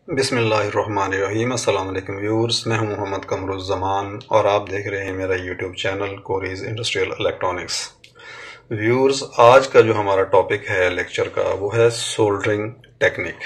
बिस्मिल्लाहिर्रहमानिर्रहीम। अस्सलाम वालेकुम व्यूअर्स, मैं हूं मोहम्मद कमरुज़्ज़मान और आप देख रहे हैं मेरा YouTube channel Cori's industrial electronics. Viewers, आज का जो हमारा टॉपिक है लेक्चर का वो है सोल्डरिंग टेक्निक।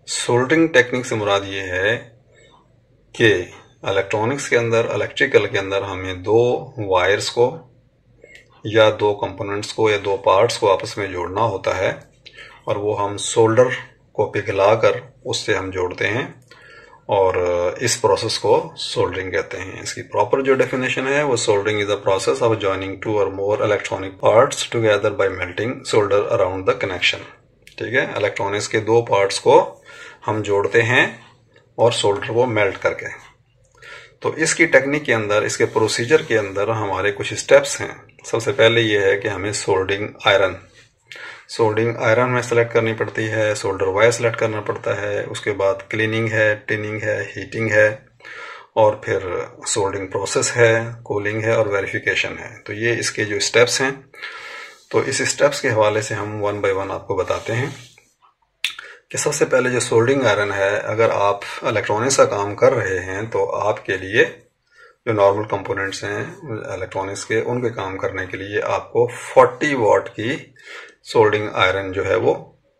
सोल्डरिंग टेक्निक से मुराद ये है कि इलेक्ट्रॉनिक्स के अंदर, इलेक्ट्रिकल के अंदर हमें दो वायर्स को या दो कंपोनेंट्स को या दो पार्ट्स को आपस में जोड़ना होता है और वो हम सोल्डर को पिघलाकर उससे हम जोड़ते हैं और इस प्रोसेस को सोल्डरिंग कहते हैं। इसकी प्रॉपर जो डेफिनेशन है वो soldering is the process of joining two और more electronic parts together by melting solder around the connection. ठीक है, इलेक्ट्रॉनिक्स के दो पार्ट्स को हम जोड़ते हैं और सोल्डर को मेल्ट करके। तो इसकी टेक्निक के अंदर, इसके प्रोसीजर के अंदर हमारे कुछ स्टेप्स हैं। सबसे पहले ये है कि हमें सोल्डरिंग आयरन में सेलेक्ट करनी पड़ती है, सोल्डर वायर सेलेक्ट करना पड़ता है, उसके बाद क्लीनिंग है, टिनिंग है, हीटिंग है और फिर सोल्डरिंग प्रोसेस है, कूलिंग है और वेरिफिकेशन है। तो ये इसके जो स्टेप्स हैं, तो इस स्टेप्स के हवाले से हम वन बाय वन आपको बताते हैं कि सबसे पहले जो सोल्डरिंग आयरन है, अगर आप इलेक्ट्रॉनिक्स का काम कर रहे हैं तो आपके लिए जो नॉर्मल कंपोनेंट्स हैं इलेक्ट्रॉनिक्स के, उनके काम करने के लिए आपको 40 वाट की सोल्डरिंग आयरन जो है वो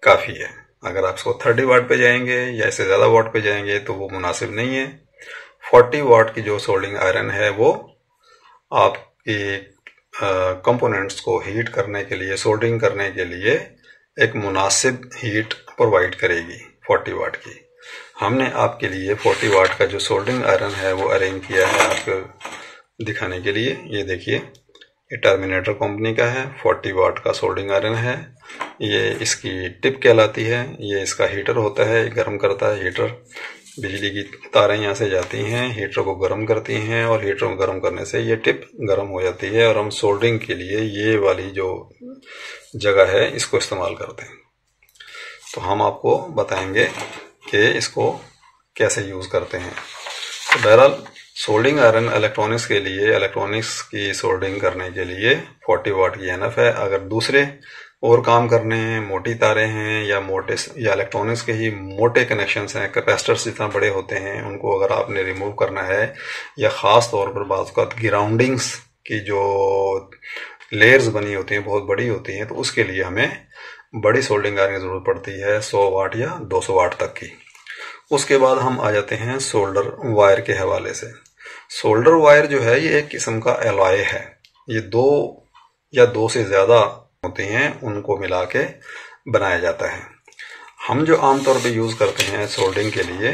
काफ़ी है। अगर आप इसको 30 वाट पे जाएंगे या इससे ज़्यादा वाट पे जाएंगे तो वो मुनासिब नहीं है। 40 वाट की जो सोल्डरिंग आयरन है वो आपकी कंपोनेंट्स को हीट करने के लिए, सोल्डरिंग करने के लिए एक मुनासिब हीट प्रोवाइड करेगी 40 वाट की। हमने आपके लिए 40 वाट का जो सोल्डरिंग आयरन है वो अरेंज किया है आपको दिखाने के लिए। ये देखिए, ये टर्मिनेटर कंपनी का है, 40 वाट का सोल्डरिंग आयरन है। ये इसकी टिप कहलाती है। ये इसका हीटर होता है, गर्म करता है हीटर। बिजली की तारें यहाँ से जाती हैं, हीटर को गर्म करती हैं और हीटर को गर्म करने से ये टिप गर्म हो जाती है और हम सोल्डरिंग के लिए ये वाली जो जगह है इसको इस्तेमाल करते हैं। तो हम आपको बताएंगे कि इसको कैसे यूज़ करते हैं। तो बहरहाल सोल्डरिंग आयरन इलेक्ट्रॉनिक्स के लिए, इलेक्ट्रॉनिक्स की सोल्डरिंग करने के लिए 40 वाट की एनफ है। अगर दूसरे और काम करने हैं, मोटी तारें हैं या इलेक्ट्रॉनिक्स के ही मोटे कनेक्शंस हैं, कैपेसिटर्स जितना बड़े होते हैं, उनको अगर आपने रिमूव करना है या ख़ास तौर पर बात का ग्राउंडिंग्स की जो लेयर्स बनी होती हैं बहुत बड़ी होती हैं, तो उसके लिए हमें बड़ी सोल्डरिंग आयरन की ज़रूरत पड़ती है, 100 वाट या 200 वाट तक की। उसके बाद हम आ जाते हैं सोल्डर वायर के हवाले से। सोल्डर वायर जो है ये एक किस्म का एलॉय है। ये दो या दो से ज़्यादा होते हैं, उनको मिला के बनाया जाता है। हम जो आमतौर पे यूज़ करते हैं सोल्डरिंग के लिए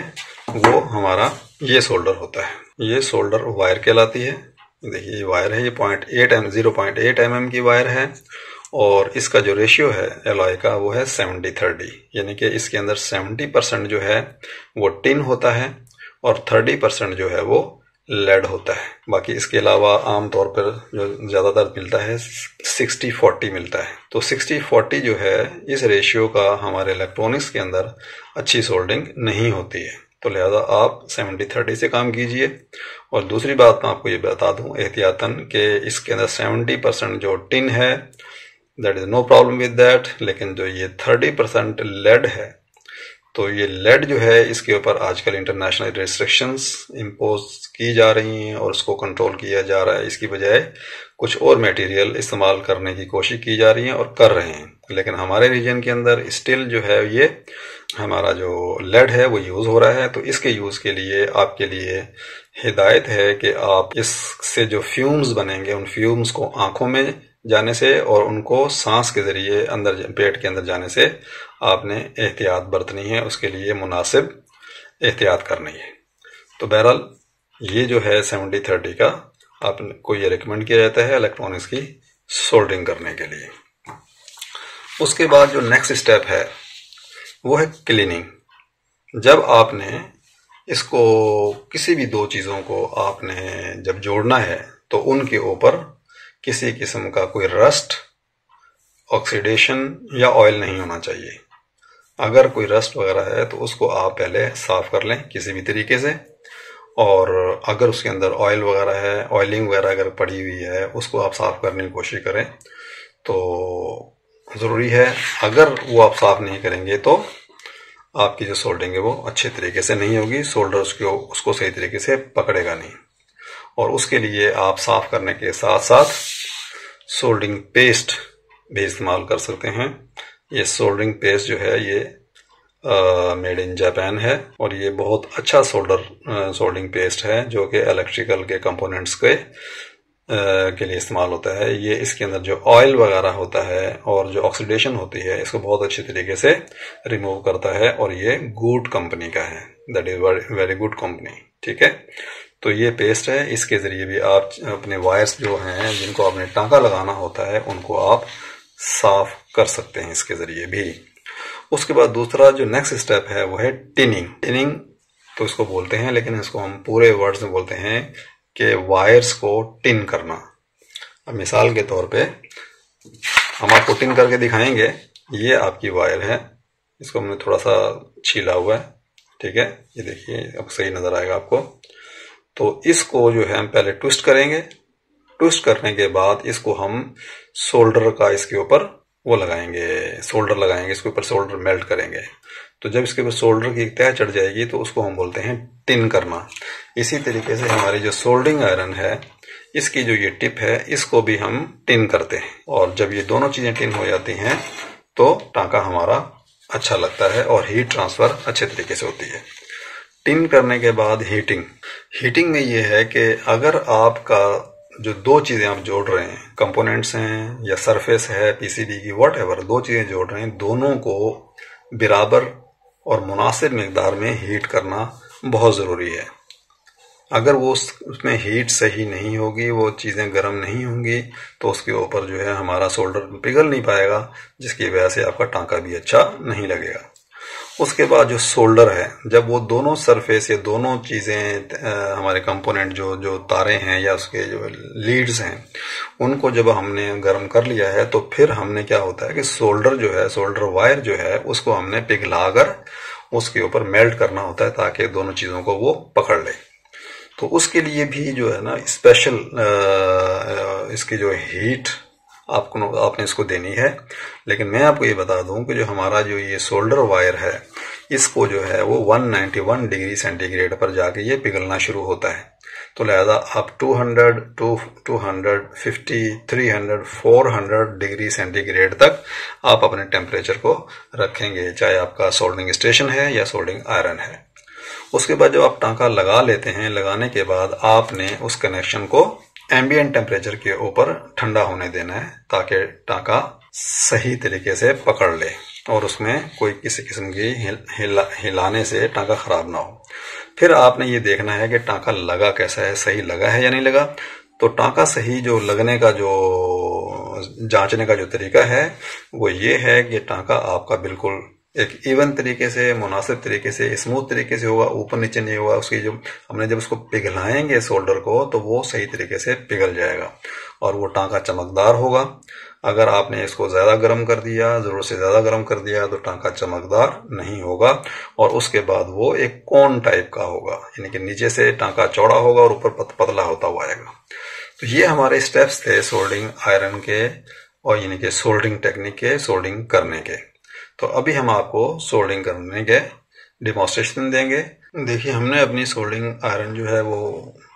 वो हमारा ये सोल्डर होता है। ये सोल्डर वायर कहलाती है। देखिए ये वायर है, ये 0.8 mm की वायर है और इसका जो रेशियो है एलॉय का वो है 70-30, यानी कि इसके अंदर 70% जो है वो टिन होता है और 30% जो है वो लेड होता है। बाकी इसके अलावा आमतौर पर जो ज़्यादातर मिलता है 60-40 मिलता है। तो 60-40 जो है इस रेशियो का हमारे इलेक्ट्रॉनिक्स के अंदर अच्छी सोल्डरिंग नहीं होती है, तो लिहाजा आप 70-30 से काम कीजिए। और दूसरी बात मैं आपको ये बता दूं एहतियातन कि इसके अंदर 70% जो टिन है that is no problem with that, लेकिन जो ये 30% लेड है, तो ये लेड जो है इसके ऊपर आजकल इंटरनेशनल रिस्ट्रिक्शंस इम्पोज की जा रही हैं और उसको कंट्रोल किया जा रहा है। इसकी बजाय कुछ और मटेरियल इस्तेमाल करने की कोशिश की जा रही है और कर रहे हैं, लेकिन हमारे रीजन के अंदर स्टिल जो है ये हमारा जो लेड है वो यूज़ हो रहा है। तो इसके यूज़ के लिए आपके लिए हिदायत है कि आप इससे जो फ्यूम्स बनेंगे उन फ्यूम्स को आंखों में जाने से और उनको सांस के जरिए अंदर, पेट के अंदर जाने से आपने एहतियात बरतनी है, उसके लिए मुनासिब एहतियात करनी है। तो बहरहाल ये जो है 70-30 का आपको ये रिकमेंड किया जाता है इलेक्ट्रॉनिक्स की सोल्डरिंग करने के लिए। उसके बाद जो नेक्स्ट स्टेप है वो है क्लीनिंग। जब आपने इसको किसी भी दो चीज़ों को आपने जब जोड़ना है तो उनके ऊपर किसी किस्म का कोई रस्ट, ऑक्सीडेशन या ऑयल नहीं होना चाहिए। अगर कोई रस्ट वगैरह है तो उसको आप पहले साफ कर लें किसी भी तरीके से, और अगर उसके अंदर ऑयल वगैरह है, ऑयलिंग वगैरह अगर पड़ी हुई है, उसको आप साफ करने की कोशिश करें तो ज़रूरी है। अगर वो आप साफ नहीं करेंगे तो आपकी जो सोल्डरिंग है वो अच्छे तरीके से नहीं होगी, सोल्डर उसको सही तरीके से पकड़ेगा नहीं। और उसके लिए आप साफ करने के साथ साथ सोल्डरिंग पेस्ट भी इस्तेमाल कर सकते हैं। ये सोल्डरिंग पेस्ट जो है ये मेड इन जापान है और ये बहुत अच्छा सोल्डरिंग पेस्ट है जो कि इलेक्ट्रिकल के कंपोनेंट्स के लिए इस्तेमाल होता है। ये इसके अंदर जो ऑयल वगैरह होता है और जो ऑक्सीडेशन होती है इसको बहुत अच्छी तरीके से रिमूव करता है और ये गुड कंपनी का है, that is very good company. ठीक है, तो ये पेस्ट है, इसके जरिए भी आप अपने वायर्स जो हैं जिनको आपने टांका लगाना होता है उनको आप साफ कर सकते हैं इसके जरिए भी। उसके बाद दूसरा जो नेक्स्ट स्टेप है वो है टिनिंग। टिनिंग तो इसको बोलते हैं, लेकिन इसको हम पूरे वर्ड्स में बोलते हैं कि वायर्स को टिन करना। अब मिसाल के तौर पे हम आपको टिन करके दिखाएंगे। ये आपकी वायर है, इसको हमने थोड़ा सा छीला हुआ है। ठीक है, ये देखिए अब सही नजर आएगा आपको। तो इसको जो है हम पहले ट्विस्ट करेंगे। ट्विस्ट करने के बाद इसको हम सोल्डर का इसके ऊपर वो लगाएंगे, सोल्डर लगाएंगे, इसके ऊपर सोल्डर मेल्ट करेंगे। तो जब इसके ऊपर सोल्डर की तह चढ़ जाएगी तो उसको हम बोलते हैं टिन करना। इसी तरीके से हमारी जो सोल्डरिंग आयरन है इसकी जो ये टिप है इसको भी हम टिन करते हैं। और जब ये दोनों चीजें टिन हो जाती हैं तो टांका हमारा अच्छा लगता है और हीट ट्रांसफर अच्छे तरीके से होती है। टिन करने के बाद हीटिंग में ये है कि अगर आपका जो दो चीजें आप जोड़ रहे हैं, कंपोनेंट्स हैं या सरफेस है पीसीबी की, वॉट एवर, दो चीजें जोड़ रहे हैं, दोनों को बराबर और मुनासिब मिकदार में हीट करना बहुत जरूरी है। अगर वो उसमें हीट सही नहीं होगी, वो चीजें गर्म नहीं होंगी, तो उसके ऊपर जो है हमारा सोल्डर पिघल नहीं पाएगा, जिसकी वजह से आपका टांका भी अच्छा नहीं लगेगा। उसके बाद जो सोल्डर है, जब वो दोनों सरफेस या दोनों चीजें हमारे कंपोनेंट जो तारे हैं या उसके जो लीड्स हैं उनको जब हमने गर्म कर लिया है तो फिर हमने क्या होता है कि सोल्डर जो है, सोल्डर वायर जो है उसको हमने पिघलाकर उसके ऊपर मेल्ट करना होता है ताकि दोनों चीजों को वो पकड़ ले। तो उसके लिए भी जो है ना स्पेशल इसकी जो हीट आपने इसको देनी है। लेकिन मैं आपको ये बता दूं कि जो हमारा जो ये सोल्डर वायर है इसको जो है वो 191 डिग्री सेंटीग्रेड पर जाके ये पिघलना शुरू होता है। तो लिहाजा आप 200, 250, 300, 400 डिग्री सेंटीग्रेड तक आप अपने टेम्परेचर को रखेंगे, चाहे आपका सोल्डरिंग स्टेशन है या सोल्डरिंग आयरन है। उसके बाद जब आप टांका लगा लेते हैं, लगाने के बाद आपने उस कनेक्शन को एम्बिएंट टेम्परेचर के ऊपर ठंडा होने देना है ताकि टांका सही तरीके से पकड़ ले और उसमें कोई किसी किस्म की हिलाने से टांका खराब ना हो। फिर आपने ये देखना है कि टांका लगा कैसा है, सही लगा है या नहीं लगा। तो टांका सही जो लगने का जो जांचने का जो तरीका है वो ये है कि टांका आपका बिल्कुल एक इवन तरीके से, मुनासिब तरीके से, स्मूथ तरीके से होगा, ऊपर नीचे नहीं होगा। उसकी जो हमने जब उसको पिघलाएंगे सोल्डर को तो वो सही तरीके से पिघल जाएगा और वो टांका चमकदार होगा। अगर आपने इसको ज्यादा गर्म कर दिया, जरूरत से ज्यादा गर्म कर दिया तो टांका चमकदार नहीं होगा और उसके बाद वो एक कोन टाइप का होगा, यानी कि नीचे से टांका चौड़ा होगा और ऊपर पतला होता हुआ आएगा। तो ये हमारे स्टेप्स थे सोल्डरिंग आयरन के और यानी कि सोल्डरिंग टेक्निक के, सोल्डरिंग करने के। तो अभी हम आपको सोल्डरिंग करने के डिमॉन्स्ट्रेशन देंगे। देखिए हमने अपनी सोल्डरिंग आयरन जो है वो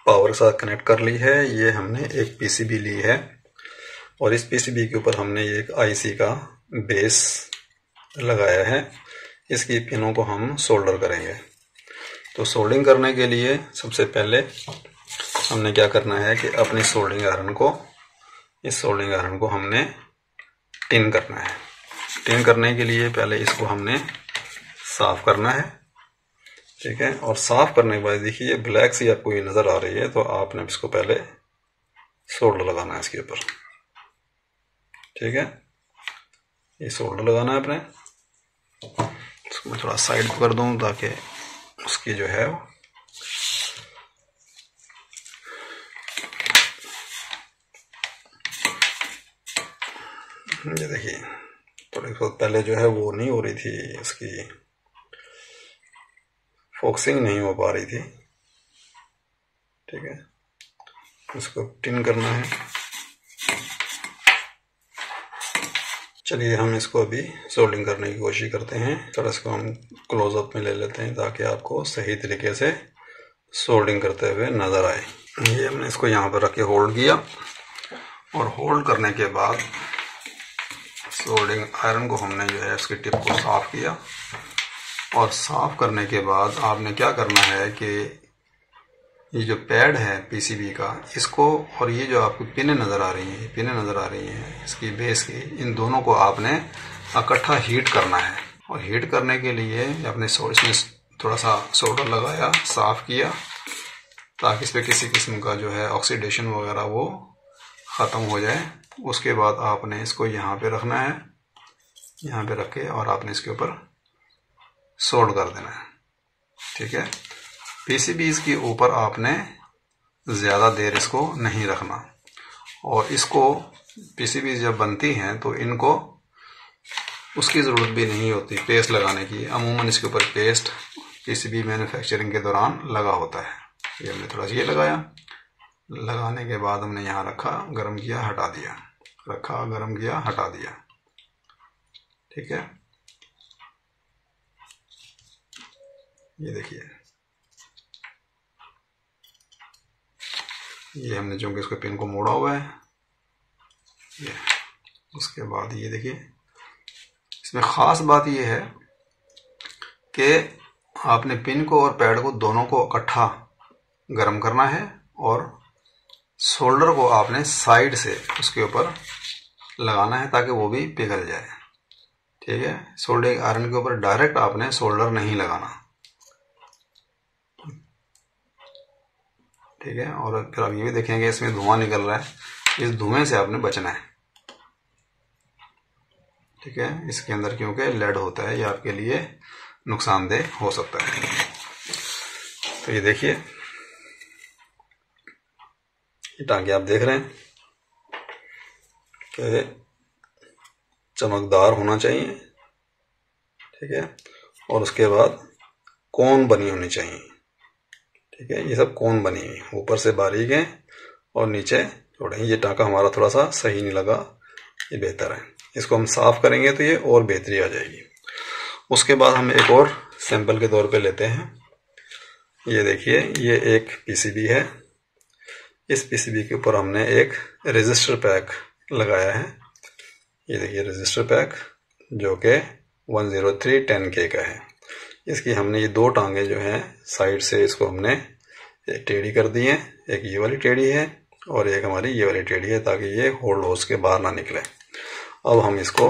पावर के साथ कनेक्ट कर ली है। ये हमने एक पीसीबी ली है और इस पीसीबी के ऊपर हमने एक आईसी का बेस लगाया है। इसकी पिनों को हम सोल्डर करेंगे। तो सोल्डरिंग करने के लिए सबसे पहले हमने क्या करना है कि अपनी सोल्डरिंग आयरन को, इस सोल्डरिंग आयरन को हमने टिन करना है। टिन करने के लिए पहले इसको हमने साफ करना है। ठीक है, और साफ करने के बाद देखिए ब्लैक सी आपको ये नजर आ रही है, तो आपने इसको पहले सोल्डर लगाना है इसके ऊपर। ठीक है, ये सोल्डर लगाना है अपने। इसको मैं थोड़ा साइड कर दूं ताकि उसकी जो है ये देखिए थोड़ी पहले जो है वो नहीं हो रही थी, इसकी फोकसिंग नहीं हो पा रही थी। ठीक है, इसको टिन करना है। चलिए हम इसको अभी सोल्डिंग करने की कोशिश करते हैं। थोड़ा इसको हम क्लोजअप में ले लेते हैं ताकि आपको सही तरीके से सोल्डिंग करते हुए नज़र आए। ये हमने इसको यहाँ पर रख के होल्ड किया और होल्ड करने के बाद सोल्डिंग आयरन को हमने जो है उसकी टिप को साफ़ किया। और साफ़ करने के बाद आपने क्या करना है कि ये जो पैड है पीसीबी का, इसको और ये जो आपको पिनें नज़र आ रही हैं इसकी बेस की, इन दोनों को आपने इकट्ठा हीट करना है। और हीट करने के लिए आपने इसमें थोड़ा सा सोल्डर लगाया, साफ़ किया ताकि इस पर किसी किस्म का जो है ऑक्सीडेशन वगैरह वो ख़त्म हो जाए। उसके बाद आपने इसको यहाँ पे रखना है, यहाँ पे रख के और आपने इसके ऊपर सोल्ड कर देना है। ठीक है, पीसीबीज के ऊपर आपने ज़्यादा देर इसको नहीं रखना। और इसको पीसीबीज जब बनती हैं तो इनको उसकी ज़रूरत भी नहीं होती पेस्ट लगाने की। अमूमन इसके ऊपर पेस्ट पीसीबी मैन्युफैक्चरिंग के दौरान लगा होता है। ये हमने थोड़ा सा ये लगाया, लगाने के बाद हमने यहाँ रखा, गर्म किया, हटा दिया, रखा, गर्म किया, हटा दिया। ठीक है, ये देखिए, ये हमने चूंकि इसको पिन को मोड़ा हुआ है ये। उसके बाद ये देखिए, इसमें ख़ास बात ये है कि आपने पिन को और पैड को दोनों को इकट्ठा गर्म करना है और सोल्डर को आपने साइड से उसके ऊपर लगाना है ताकि वो भी पिघल जाए। ठीक है, सोल्डरिंग आयरन के ऊपर डायरेक्ट आपने सोल्डर नहीं लगाना। ठीक है, और फिर आप ये भी देखेंगे इसमें धुआं निकल रहा है, इस धुएं से आपने बचना है। ठीक है, इसके अंदर क्योंकि लेड होता है, ये आपके लिए नुकसानदेह हो सकता है। तो ये देखिए, ये टांके आप देख रहे हैं कि चमकदार होना चाहिए। ठीक है, और उसके बाद कोन बनी होनी चाहिए। ठीक है, ये सब कोन बनी हुई, ऊपर से बारीक है और नीचे थोड़े। ये टांका हमारा थोड़ा सा सही नहीं लगा, ये बेहतर है। इसको हम साफ करेंगे तो ये और बेहतरी आ जाएगी। उसके बाद हम एक और सैंपल के तौर पे लेते हैं। ये देखिए, ये एक पीसीबी है। इस पीसीबी के ऊपर हमने एक रजिस्टर पैक लगाया है। ये देखिए रजिस्टर पैक, जो कि 10310K का है। इसकी हमने ये दो टांगे जो हैं साइड से इसको हमने टेढ़ी कर दी है। एक ये वाली टेढ़ी है और एक हमारी ये वाली टेढ़ी है ताकि ये होल्ड हो के बाहर ना निकले। अब हम इसको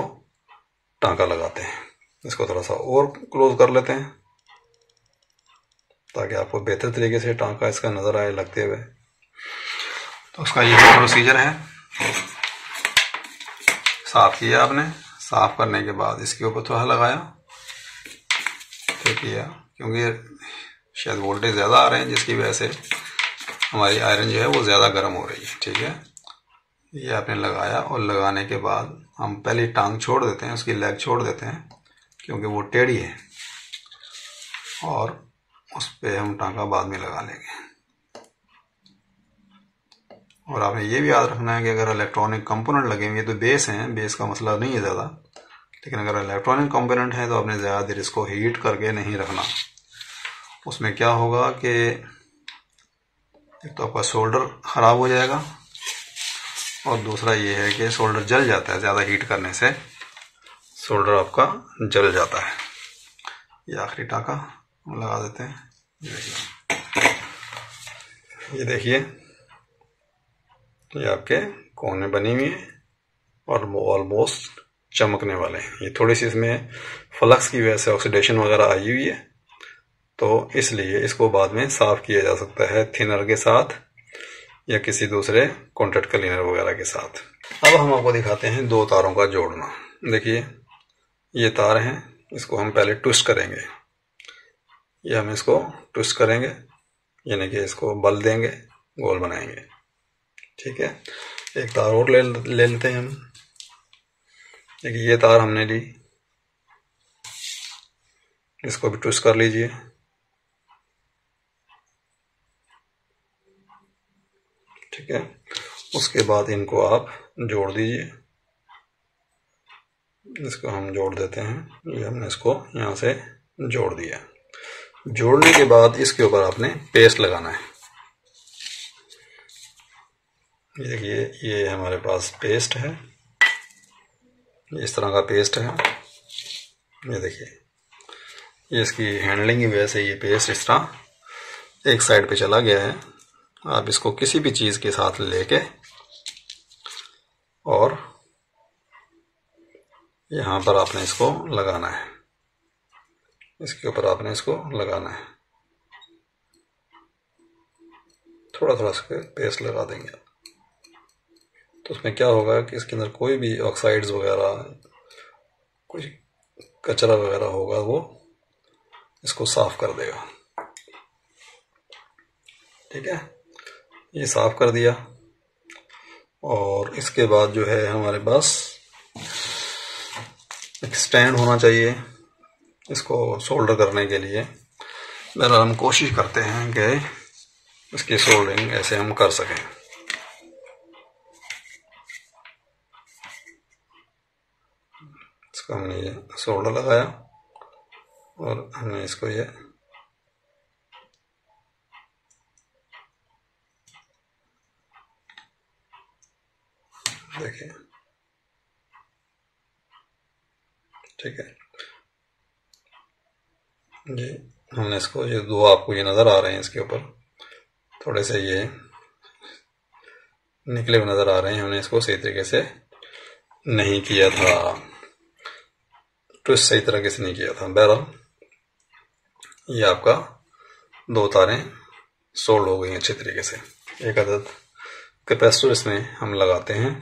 टांका लगाते हैं। इसको थोड़ा सा और क्लोज कर लेते हैं ताकि आपको बेहतर तरीके से टांका इसका नज़र आए लगते हुए। तो उसका ये प्रोसीजर है। साफ किया आपने, साफ करने के बाद इसके ऊपर थोड़ा लगाया, ठीक किया, क्योंकि शायद वोल्टेज ज़्यादा आ रहे हैं जिसकी वजह से हमारी आयरन जो है वो ज़्यादा गर्म हो रही है। ठीक है, ये आपने लगाया और लगाने के बाद हम पहले टांग छोड़ देते हैं, उसकी लेग छोड़ देते हैं क्योंकि वो टेढ़ी है, और उस पर हम टांका बाद में लगा लेंगे। और आपने ये भी याद रखना है कि अगर इलेक्ट्रॉनिक कंपोनेंट लगे हुए तो बेस हैं, बेस का मसला नहीं है ज़्यादा, लेकिन अगर इलेक्ट्रॉनिक कंपोनेंट है तो आपने ज़्यादा देर इसको हीट करके नहीं रखना। उसमें क्या होगा कि एक तो आपका सोल्डर ख़राब हो जाएगा और दूसरा ये है कि सोल्डर जल जाता है, ज़्यादा हीट करने से सोल्डर आपका जल जाता है। ये आखिरी टांका हम लगा देते हैं। ये देखिए, ये आपके कोने बनी हुई है और वो ऑलमोस्ट चमकने वाले हैं। ये थोड़ी सी इसमें फ्लक्स की वजह से ऑक्सीडेशन वगैरह आई हुई है, तो इसलिए इसको बाद में साफ़ किया जा सकता है थिनर के साथ या किसी दूसरे कॉन्टैक्ट क्लीनर वगैरह के साथ। अब हम आपको दिखाते हैं दो तारों का जोड़ना। देखिए, ये तार हैं, इसको हम पहले ट्विस्ट करेंगे। ये हम इसको ट्विस्ट करेंगे, यानी कि इसको बल देंगे, गोल बनाएंगे। ठीक है, एक तार और ले लेते हैं हम। देखिए, ये तार हमने ली, इसको भी ट्विस्ट कर लीजिए। ठीक है, उसके बाद इनको आप जोड़ दीजिए। इसको हम जोड़ देते हैं। ये हमने इसको यहाँ से जोड़ दिया। जोड़ने के बाद इसके ऊपर आपने पेस्ट लगाना है। ये देखिए, ये हमारे पास पेस्ट है, इस तरह का पेस्ट है। ये देखिए, ये इसकी हैंडलिंग की वजह से ये पेस्ट इस तरह एक साइड पे चला गया है। आप इसको किसी भी चीज़ के साथ लेके और यहाँ पर आपने इसको लगाना है, इसके ऊपर आपने इसको लगाना है। थोड़ा थोड़ा इसके पेस्ट लगा देंगे आप, तो उसमें क्या होगा कि इसके अंदर कोई भी ऑक्साइड्स वगैरह, कुछ कचरा वगैरह होगा, वो इसको साफ कर देगा। ठीक है, ये साफ कर दिया। और इसके बाद जो है हमारे पास एक स्टैंड होना चाहिए इसको सोल्डर करने के लिए। बहरहाल हम कोशिश करते हैं कि इसकी सोल्डरिंग ऐसे हम कर सकें। इसको हमने ये सोल्डर लगाया और हमने इसको ये देखिए, ठीक है जी। हमने इसको, ये दो आपको ये नज़र आ रहे हैं, इसके ऊपर थोड़े से ये निकले हुए नज़र आ रहे हैं। हमने इसको सही तरीके से नहीं किया था, ट्विस्ट सही तरीके से नहीं किया था। बहरहाल ये आपका दो तारें सोल्ड हो गई अच्छे तरीके से। एक अदद कैपेसिटर इसमें हम लगाते हैं,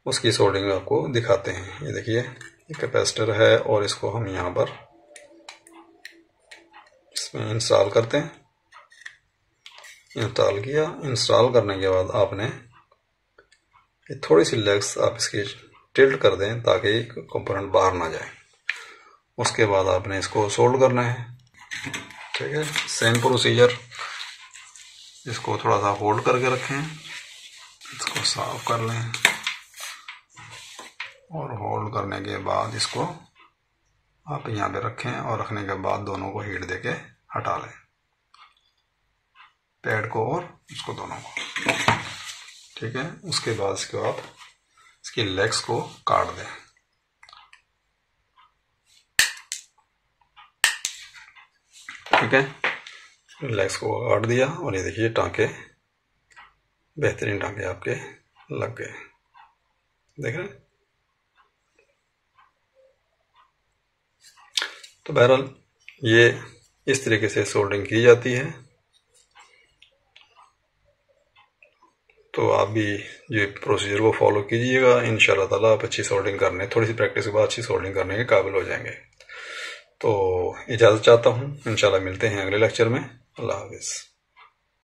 उसकी सोल्डिंग आपको दिखाते हैं। ये देखिए, ये कैपेसिटर है और इसको हम यहाँ पर इसमें इंस्टॉल करते हैं। इंस्टॉल किया, इंस्टॉल करने के बाद आपने ये थोड़ी सी लेग्स आप इसकी टिल्ट कर दें ताकि कंपोनेंट बाहर ना जाए। उसके बाद आपने इसको सोल्ड करना है। ठीक है, सेम प्रोसीजर। इसको थोड़ा सा होल्ड करके रखें, इसको साफ कर लें और होल्ड करने के बाद इसको आप यहाँ पे रखें और रखने के बाद दोनों को हीट देके हटा लें, पैड को और इसको दोनों को। ठीक है, उसके बाद इसको आप इसकी लेग्स को काट दें। ठीक है, लेग्स को काट दिया और ये देखिए टांके, बेहतरीन टांके आपके लग गए। देख रहे हैं? तो बहरहाल ये इस तरीके से सोल्डरिंग की जाती है। तो आप भी ये प्रोसीजर को फॉलो कीजिएगा, इंशाल्लाह ताला आप अच्छी सोल्डरिंग करने, थोड़ी सी प्रैक्टिस के बाद अच्छी सोल्डरिंग करने के काबिल हो जाएंगे। तो इजाज़त चाहता हूँ, इंशाल्लाह मिलते हैं अगले लेक्चर में। अल्लाह हाफिज़।